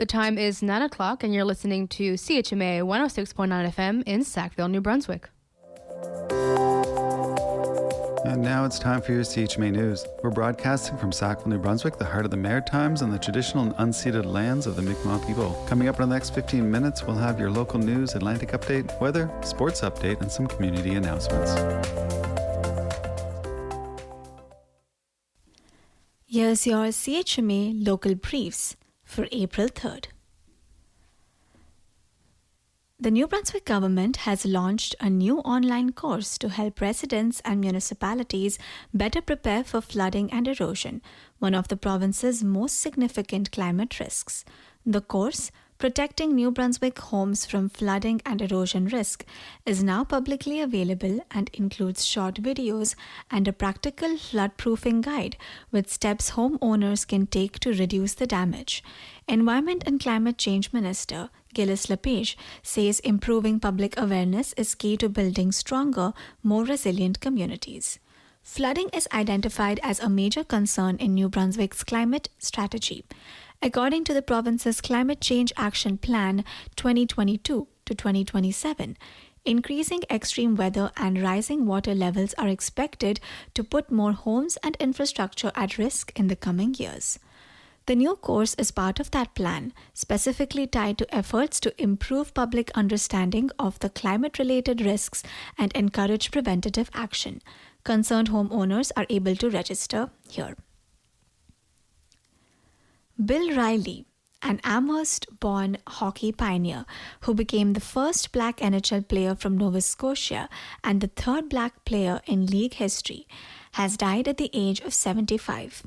The time is 9 o'clock and you're listening to CHMA 106.9 FM in Sackville, New Brunswick. And now it's time for your CHMA News. We're broadcasting from Sackville, New Brunswick, the heart of the Maritimes and the traditional and unceded lands of the Mi'kmaq people. Coming up in the next 15 minutes, we'll have your local news, Atlantic update, weather, sports update, and some community announcements. Here's your CHMA local briefs for April 3rd. The New Brunswick government has launched a new online course to help residents and municipalities better prepare for flooding and erosion, one of the province's most significant climate risks. The course, Protecting New Brunswick Homes from Flooding and Erosion Risk, is now publicly available and includes short videos and a practical flood-proofing guide with steps homeowners can take to reduce the damage. Environment and Climate Change Minister Gilles Lepage says improving public awareness is key to building stronger, more resilient communities. Flooding is identified as a major concern in New Brunswick's climate strategy. According to the province's Climate Change Action Plan 2022 to 2027, increasing extreme weather and rising water levels are expected to put more homes and infrastructure at risk in the coming years. The new course is part of that plan, specifically tied to efforts to improve public understanding of the climate-related risks and encourage preventative action. Concerned homeowners are able to register here. Bill Riley, an Amherst-born hockey pioneer who became the first black NHL player from Nova Scotia and the third black player in league history, has died at the age of 75.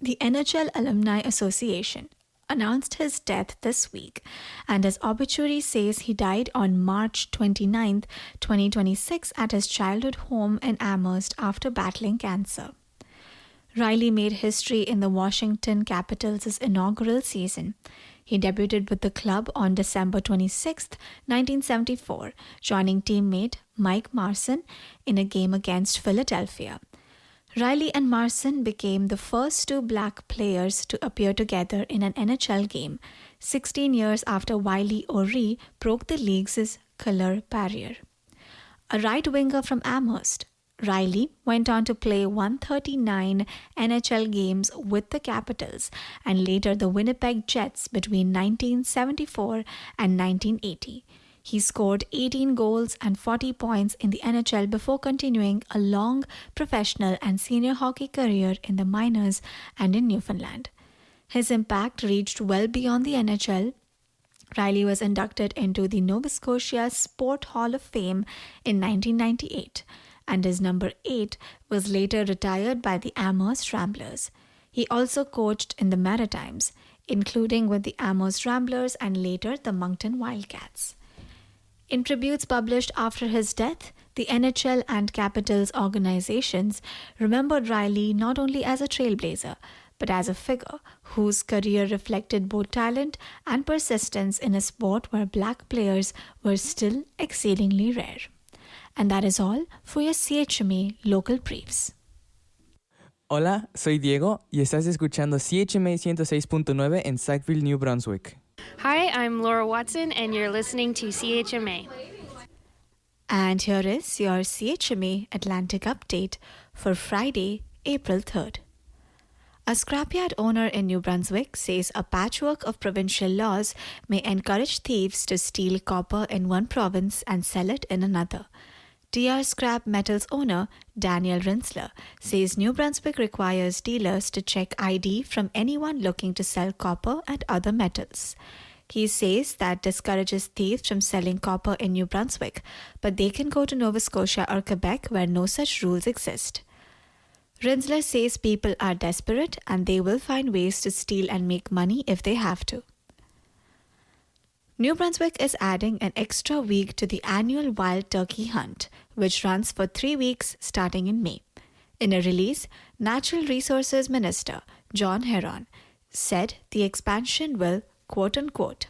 The NHL Alumni Association announced his death this week, and his obituary says he died on March 29, 2026 at his childhood home in Amherst after battling cancer. Riley made history in the Washington Capitals' inaugural season. He debuted with the club on December 26, 1974, joining teammate Mike Marson in a game against Philadelphia. Riley and Marson became the first two black players to appear together in an NHL game, 16 years after Wiley O'Ree broke the league's color barrier. A right-winger from Amherst, Riley went on to play 139 NHL games with the Capitals and later the Winnipeg Jets between 1974 and 1980. He scored 18 goals and 40 points in the NHL before continuing a long professional and senior hockey career in the minors and in Newfoundland. His impact reached well beyond the NHL. Riley was inducted into the Nova Scotia Sport Hall of Fame in 1998, and his number 8 was later retired by the Amherst Ramblers. He also coached in the Maritimes, including with the Amherst Ramblers and later the Moncton Wildcats. In tributes published after his death, the NHL and Capitals organizations remembered Riley not only as a trailblazer, but as a figure whose career reflected both talent and persistence in a sport where black players were still exceedingly rare. And that is all for your CHMA local briefs. Hola, soy Diego y estás escuchando CHMA 106.9 en Sackville, New Brunswick. Hi, I'm Laura Watson, and you're listening to CHMA. And here is your CHMA Atlantic update for Friday, April 3rd. A scrapyard owner in New Brunswick says a patchwork of provincial laws may encourage thieves to steal copper in one province and sell it in another. DR Scrap Metals owner Daniel Rinsler says New Brunswick requires dealers to check ID from anyone looking to sell copper and other metals. He says that discourages thieves from selling copper in New Brunswick, but they can go to Nova Scotia or Quebec where no such rules exist. Rinsler says people are desperate and they will find ways to steal and make money if they have to. New Brunswick is adding an extra week to the annual wild turkey hunt, which runs for 3 weeks starting in May. In a release, Natural Resources Minister John Heron said the expansion will, quote-unquote,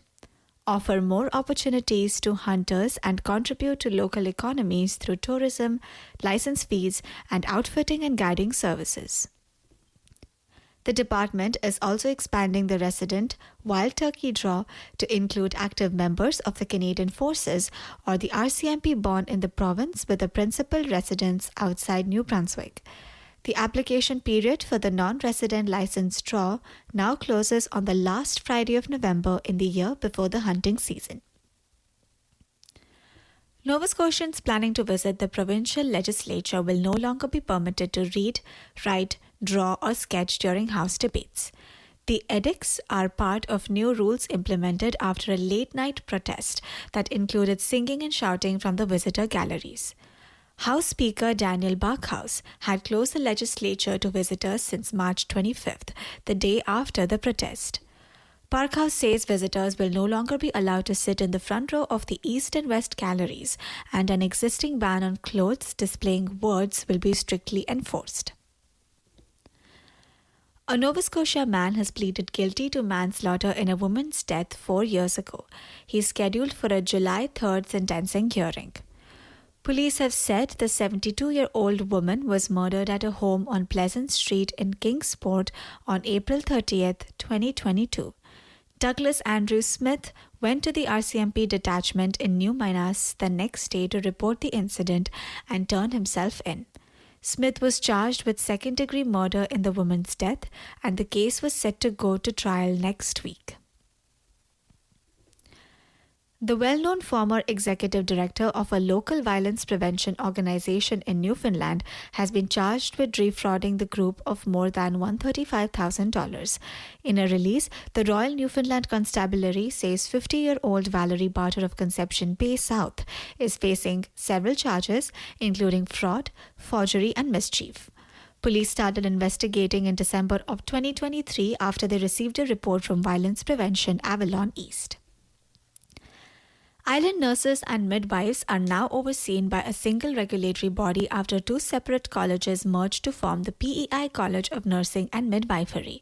offer more opportunities to hunters and contribute to local economies through tourism, license fees, and outfitting and guiding services. The department is also expanding the resident wild turkey draw to include active members of the Canadian Forces or the RCMP born in the province with a principal residence outside New Brunswick. The application period for the non-resident license draw now closes on the last Friday of November in the year before the hunting season. Nova Scotians planning to visit the provincial legislature will no longer be permitted to read, write, draw, or sketch during House debates. The edicts are part of new rules implemented after a late-night protest that included singing and shouting from the visitor galleries. House Speaker Daniel Barkhouse had closed the legislature to visitors since March 25th, the day after the protest. Barkhouse says visitors will no longer be allowed to sit in the front row of the East and West galleries, and an existing ban on clothes displaying words will be strictly enforced. A Nova Scotia man has pleaded guilty to manslaughter in a woman's death 4 years ago. He is scheduled for a July 3rd sentencing hearing. Police have said the 72-year-old woman was murdered at a home on Pleasant Street in Kingsport on April 30th, 2022. Douglas Andrew Smith went to the RCMP detachment in New Minas the next day to report the incident and turn himself in. Smith was charged with second-degree murder in the woman's death, and the case was set to go to trial next week. The well-known former executive director of a local violence prevention organization in Newfoundland has been charged with defrauding the group of more than $135,000. In a release, the Royal Newfoundland Constabulary says 50-year-old Valerie Barter of Conception Bay South is facing several charges, including fraud, forgery, and mischief. Police started investigating in December of 2023 after they received a report from Violence Prevention Avalon East. Island nurses and midwives are now overseen by a single regulatory body after two separate colleges merged to form the PEI College of Nursing and Midwifery.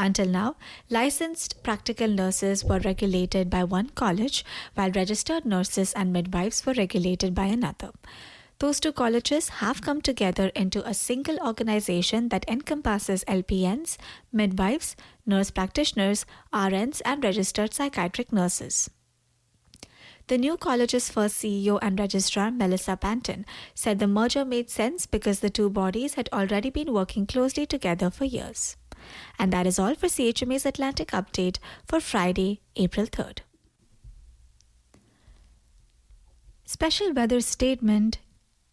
Until now, licensed practical nurses were regulated by one college, while registered nurses and midwives were regulated by another. Those two colleges have come together into a single organization that encompasses LPNs, midwives, nurse practitioners, RNs, and registered psychiatric nurses. The new college's first CEO and registrar, Melissa Panton, said the merger made sense because the two bodies had already been working closely together for years. And that is all for CHMA's Atlantic Update for Friday, April 3rd. Special weather statement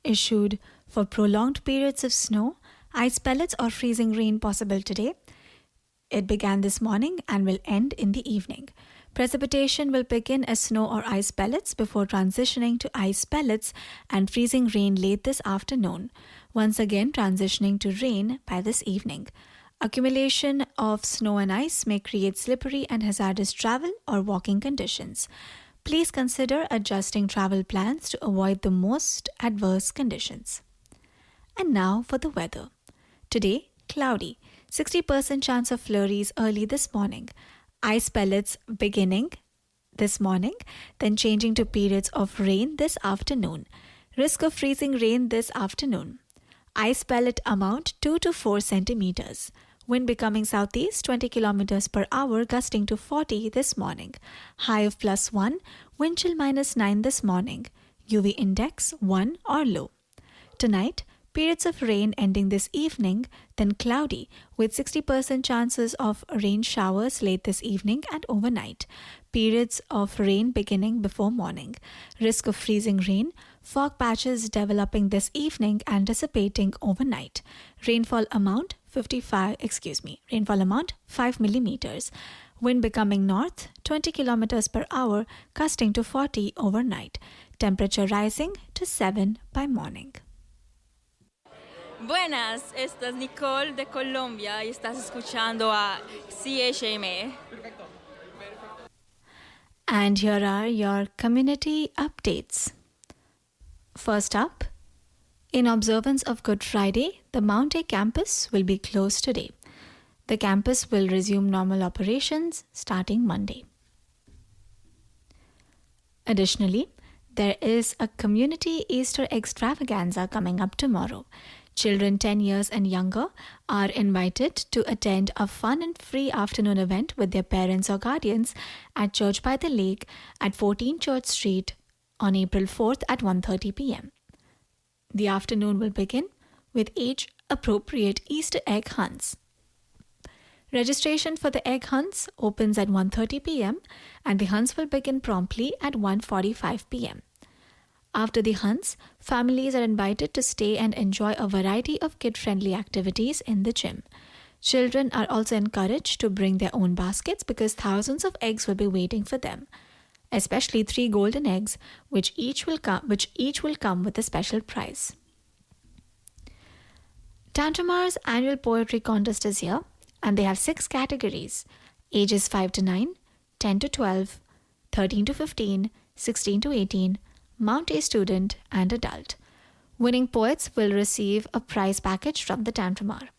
issued for prolonged periods of snow, ice pellets or freezing rain possible today. It began this morning and will end in the evening. Precipitation will begin as snow or ice pellets before transitioning to ice pellets and freezing rain late this afternoon, once again transitioning to rain by this evening. Accumulation of snow and ice may create slippery and hazardous travel or walking conditions. Please consider adjusting travel plans to avoid the most adverse conditions. And now for the weather. Today, cloudy, 60% chance of flurries early this morning. Ice pellets beginning this morning, then changing to periods of rain this afternoon. Risk of freezing rain this afternoon. Ice pellet amount 2 to 4 centimeters. Wind becoming southeast 20 kilometers per hour, gusting to 40 this morning. High of +1, wind chill -9 this morning. UV index 1 or low. Tonight, periods of rain ending this evening, then cloudy with 60% chances of rain showers late this evening and overnight. Periods of rain beginning before morning. Risk of freezing rain, fog patches developing this evening and dissipating overnight. Rainfall amount 5 millimeters. Wind becoming north 20 kilometers per hour, gusting to 40 overnight. Temperature rising to 7 by morning. Buenas, esta es Nicole de Colombia y estás escuchando a CHMA. And here are your community updates. First up, in observance of Good Friday, the Mount A campus will be closed today. The campus will resume normal operations starting Monday. Additionally, there is a community Easter extravaganza coming up tomorrow. Children 10 years and younger are invited to attend a fun and free afternoon event with their parents or guardians at Church by the Lake at 14 Church Street on April 4th at 1:30 p.m. The afternoon will begin with age-appropriate Easter egg hunts. Registration for the egg hunts opens at 1:30 p.m. and the hunts will begin promptly at 1:45 p.m. After the hunts, families are invited to stay and enjoy a variety of kid-friendly activities in the gym. Children are also encouraged to bring their own baskets because thousands of eggs will be waiting for them, especially 3 golden eggs, which each will come with a special prize. Tantramar's annual poetry contest is here, and they have 6 categories: ages 5 to 9, 10 to 12, 13 to 15, 16 to 18, Mount A student, and adult. Winning poets will receive a prize package from the Tantramar.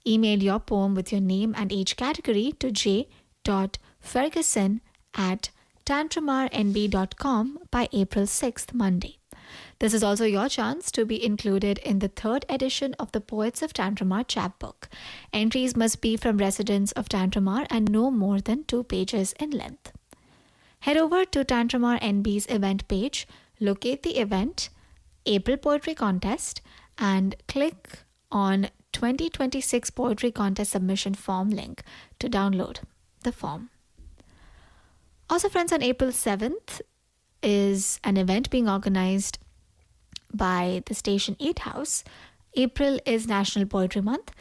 Email your poem with your name and age category to j.ferguson@tantramarnb.com by April 6th, Monday. This is also your chance to be included in the 3rd edition of the Poets of Tantramar chapbook. Entries must be from residents of Tantramar and no more than 2 pages in length. Head over to Tantramar NB's event page, locate the event, April Poetry Contest, and click on 2026 Poetry Contest Submission Form link to download the form. Also, friends, on April 7th is an event being organized by the Station 8 House. April is National Poetry Month,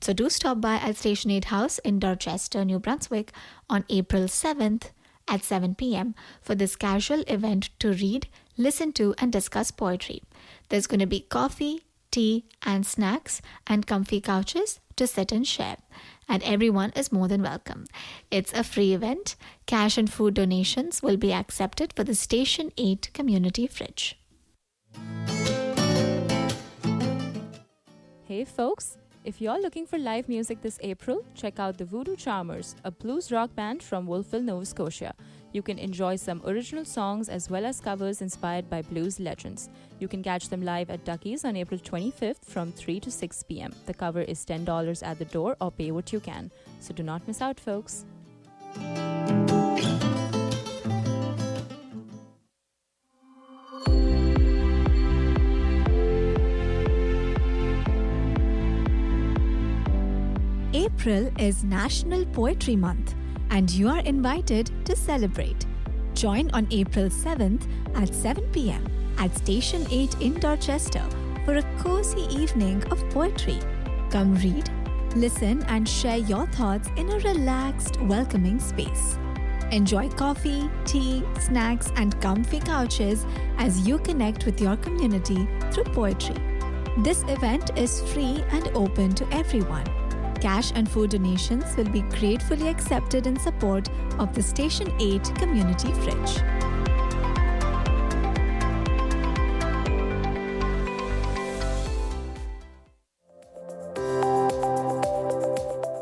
so do stop by at Station 8 House in Dorchester, New Brunswick on April 7th at 7 p.m. for this casual event to read, listen to, and discuss poetry. There's going to be coffee, tea, and snacks, and comfy couches to sit and share. And everyone is more than welcome. It's a free event. Cash and food donations will be accepted for the Station 8 Community Fridge. Hey folks, if you're looking for live music this April, check out the Voodoo Charmers, a blues rock band from Wolfville, Nova Scotia. You can enjoy some original songs as well as covers inspired by blues legends. You can catch them live at Ducky's on April 25th from 3 to 6 p.m. The cover is $10 at the door or pay what you can. So do not miss out, folks. April is National Poetry Month, and you are invited to celebrate. Join on April 7th at 7 p.m. at Station 8 in Dorchester for a cozy evening of poetry. Come read, listen, and share your thoughts in a relaxed, welcoming space. Enjoy coffee, tea, snacks, and comfy couches as you connect with your community through poetry. This event is free and open to everyone. Cash and food donations will be gratefully accepted in support of the Station 8 Community Fridge.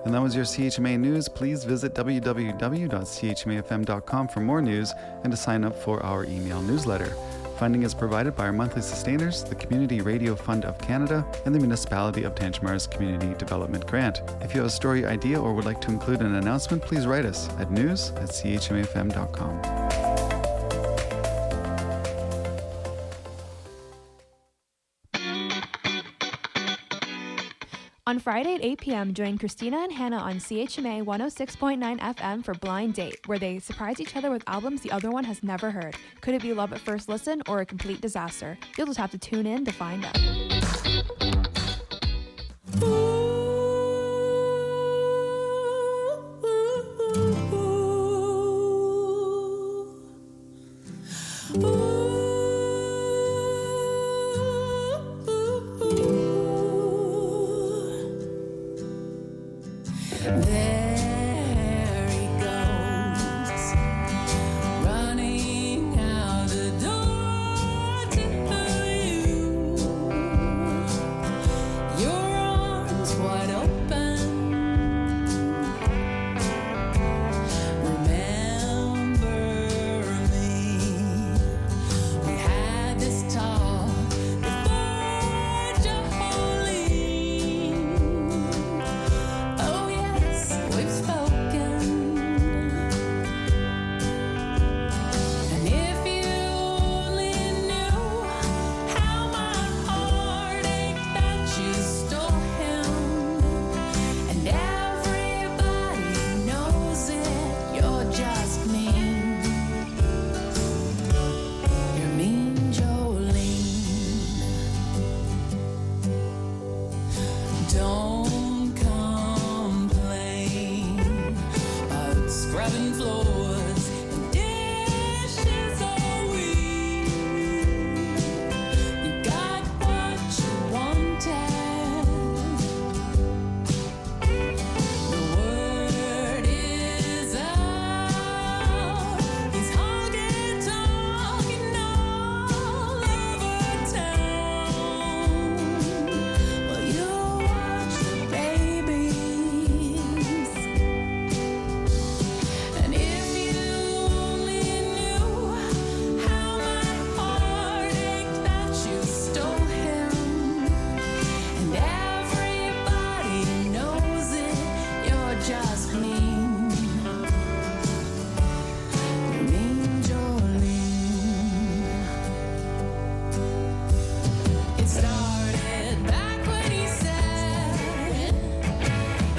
And that was your CHMA news. Please visit www.chmafm.com for more news and to sign up for our email newsletter. Funding is provided by our monthly sustainers, the Community Radio Fund of Canada, and the Municipality of Tantramar's Community Development Grant. If you have a story idea or would like to include an announcement, please write us at news@chmafm.com. On Friday at 8 p.m., join Christina and Hannah on CHMA 106.9 FM for Blind Date, where they surprise each other with albums the other one has never heard. Could it be love at first listen or a complete disaster? You'll just have to tune in to find out. scrubbing floors and dishes all week. You got what you wanted. The word is out. He's honky talking all over town. Well, you watch the babies. And if you only knew how my heart ached that you stole him. And everybody knows it, you're just mean. Mean Jolene. It started back when he said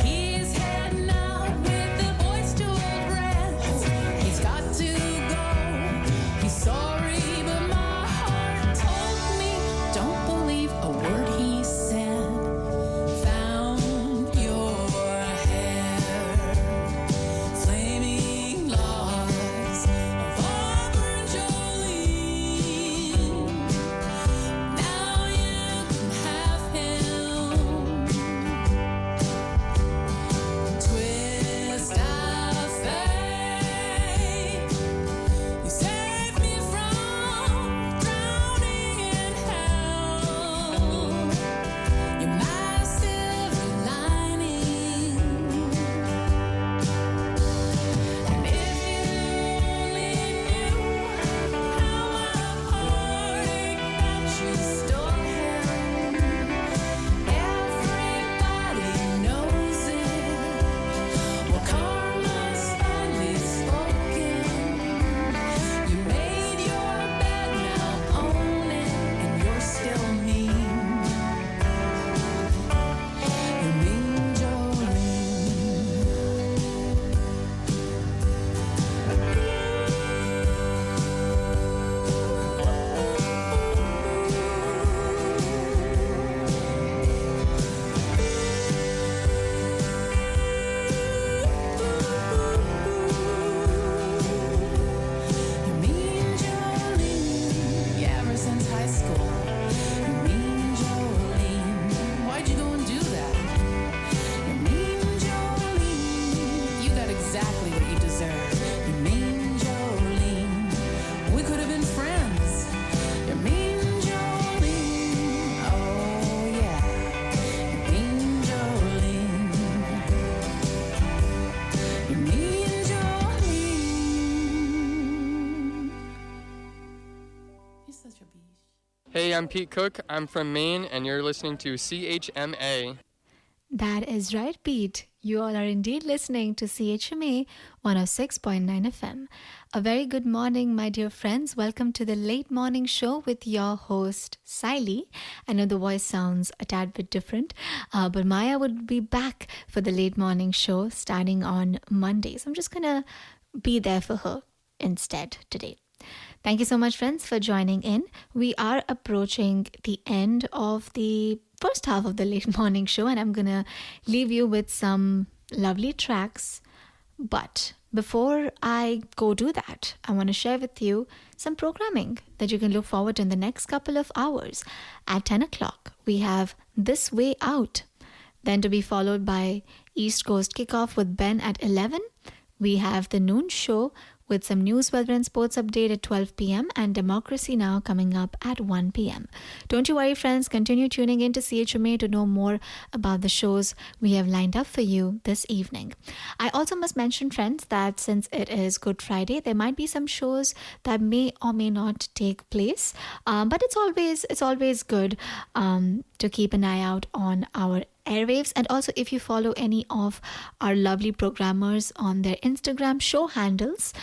he's heading out with the boys to old Reds. He's got to go. He's sorry, but my heart told me don't believe a word he said. Found your hair, flaming locks of auburn Jolene. Now you can have him. Twist of fate, you saved me from drowning in hell. Your massive lining. And if you only knew how my heart ached that you stole him. Everybody knows it. Well, karma's finally spoken. You made your bed, now own it, and you're still mean. You're mean, Jolene. You're mean, Jolene. Yeah, ever since high school. You're mean, Jolene. Why'd you go and do that? You're mean, Jolene. You got exactly what you deserve. You're mean, Jolene. We could have been friends. You're mean, Jolene. Oh, yeah. You're mean, Jolene. You're mean, Jolene. You're such a beast. Hey, I'm Pete Cook. I'm from Maine, and you're listening to CHMA. That is right, Pete. You all are indeed listening to CHMA 106.9 FM. A very good morning, my dear friends. Welcome to the late morning show with your host, Siley. I know the voice sounds a tad bit different, but Maya would be back for the late morning show starting on Mondays. I'm just going to be there for her instead today. Thank you so much, friends, for joining in. We are approaching the end of the first half of the late morning show, and I'm going to leave you with some lovely tracks. But before I go do that, I want to share with you some programming that you can look forward to in the next couple of hours. At 10 o'clock, we have This Way Out. Then to be followed by East Coast Kickoff with Ben at 11. We have the noon show with some news, weather and sports update at 12 p.m. and Democracy Now! Coming up at 1 p.m. Don't you worry, friends. Continue tuning in to CHMA to know more about the shows we have lined up for you this evening. I also must mention, friends, that since it is Good Friday, there might be some shows that may or may not take place. But it's always good to keep an eye out on our airwaves. And also, if you follow any of our lovely programmers on their Instagram show handles,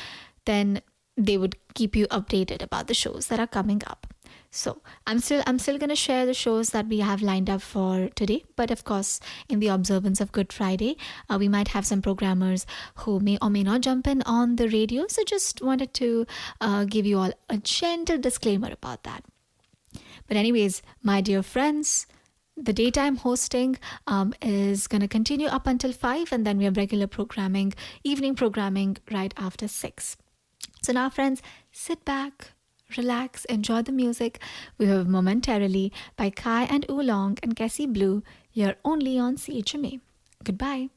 then they would keep you updated about the shows that are coming up. So I'm still going to share the shows that we have lined up for today. But of course, in the observance of Good Friday, we might have some programmers who may or may not jump in on the radio. So just wanted to give you all a gentle disclaimer about that. But anyways, my dear friends, The daytime hosting is going to continue up until 5, and then we have regular programming, evening programming right after 6. So now, friends, sit back, relax, enjoy the music. We have Momentarily by Kai and Oolong and Cassie Blue. You're only on CHMA. Goodbye.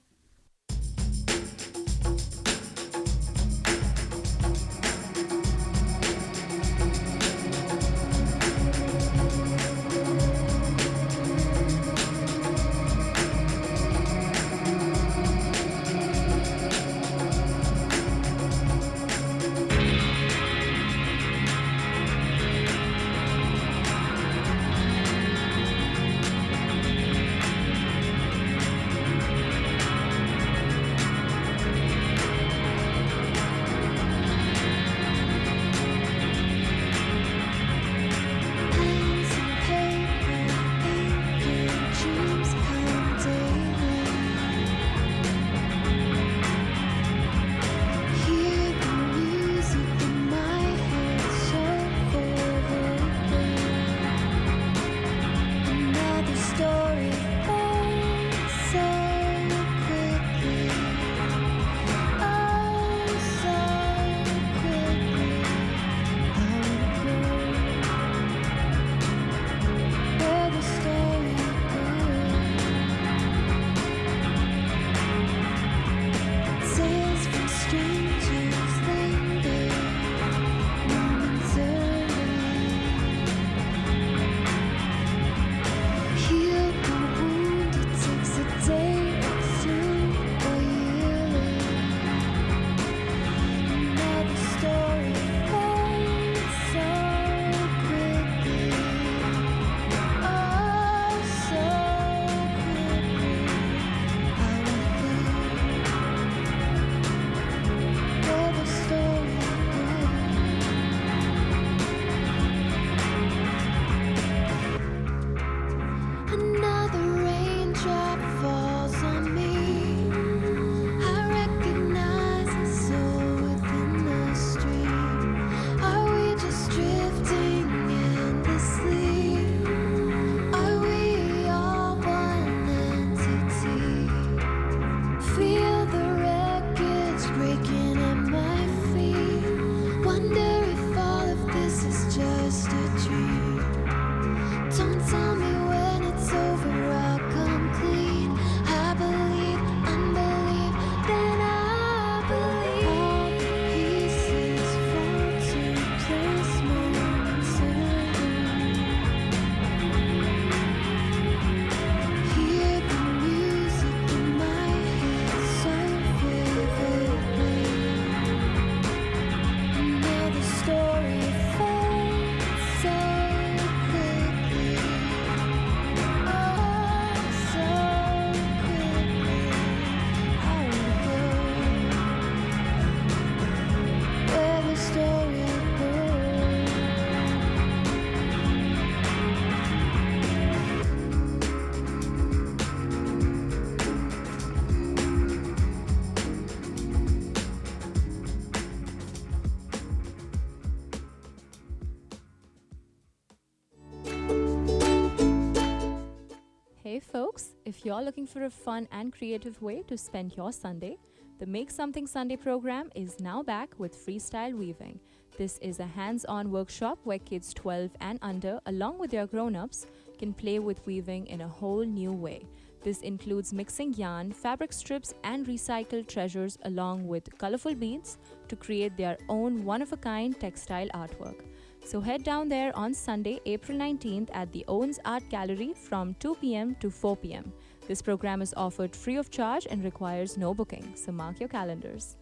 Hey folks, if you're looking for a fun and creative way to spend your Sunday, the Make Something Sunday program is now back with freestyle weaving. This is a hands-on workshop where kids 12 and under, along with their grown-ups, can play with weaving in a whole new way. This includes mixing yarn, fabric strips, and recycled treasures along with colorful beads to create their own one-of-a-kind textile artwork. So head down there on Sunday, April 19th at the Owens Art Gallery from 2 p.m. to 4 p.m. This program is offered free of charge and requires no booking, so mark your calendars.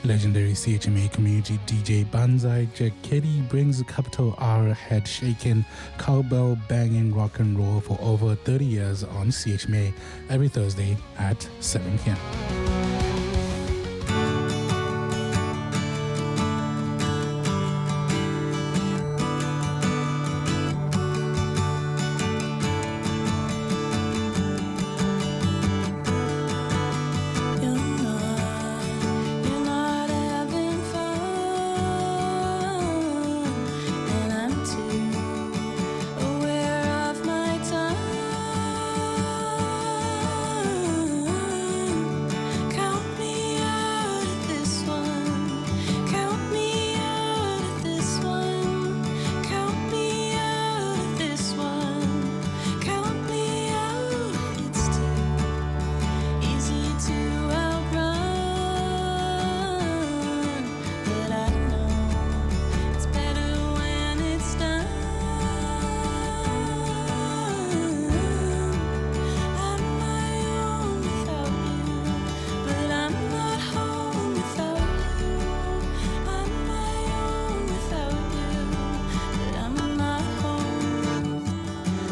Legendary CHMA community DJ Banzai Jack Kitty brings the capital R head shaking, cowbell banging rock and roll for over 30 years on CHMA every Thursday at 7 p.m. You're not having fun.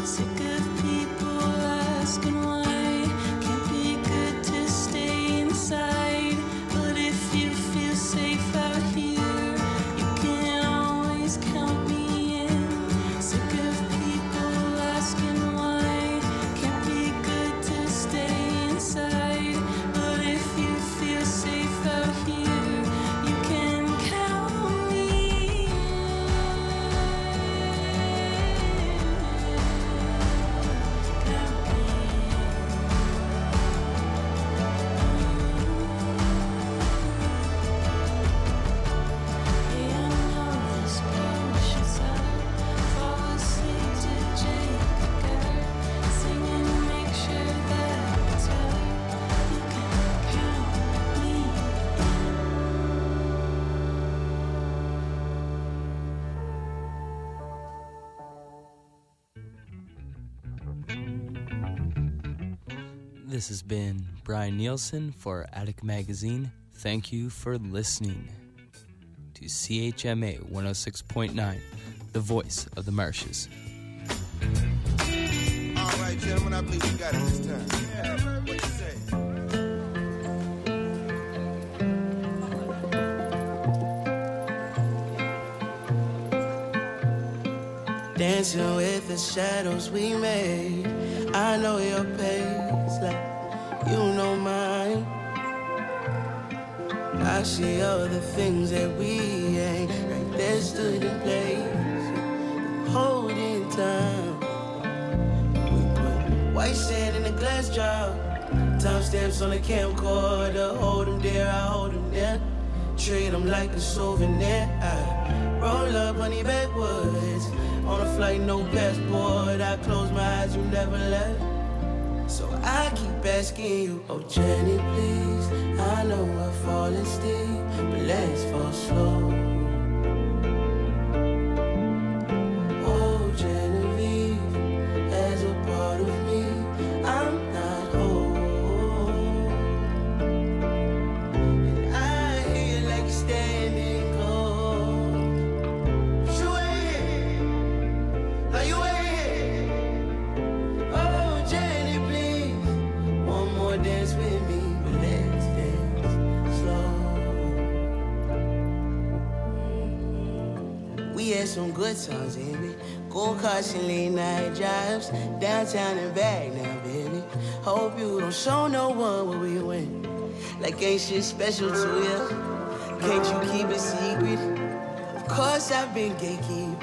Sick of people asking why. Can't be good to stay inside. But if you feel safe out here, you can always count me in. Sick of people asking why. Can't be good to stay inside. But if you feel safe out here, you can count me in. Count me in. Yeah, I know this push is up. Fall asleep to Jake Girl. Singing, make sure that it's up. You can count me This has been Brian Nielsen for Attic Magazine. Thank you for listening to CHMA 106.9, the voice of the marshes. All right, gentlemen, I believe we got it this time. What you say? Dancing with the shadows we made. I know your pace like you know mine. I see all the things that we ain't right there stood in place, holding time. We put white sand in a glass jar, timestamps on the camcorder. Hold them there, I hold them there. Treat them like a souvenir. I roll up honey backwoods on a flight, no passport. I close my eyes, you never left. So I keep asking you, oh Jenny, please. I know we're falling steep, but let's fall slow. Oh Genevieve, as a part of me, I'm not whole. And I hear like you're standing cold. You ain't here, no you ain't here. Oh Jenny, please, one more dance with me, but let's dance slow. We had some good times, baby. Go-karts and late night drives, downtown and back now, baby. Hope you don't show no one where we went. Like ain't shit special to you. Can't you keep it secret? Of course I've been gatekeeping.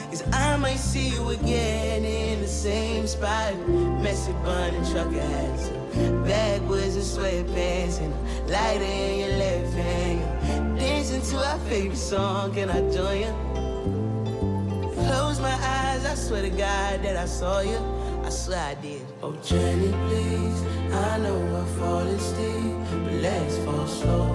'Cause I might see you again in the same spot. Messy bun and trucker hats, backwoods and sweatpants, and a lighter in your left hand. Dancing to our favorite song, can I join you? Close my eyes, I swear to God that I saw you. I swear I did. Oh Jenny, please, I know we're falling steep, but let's fall slow.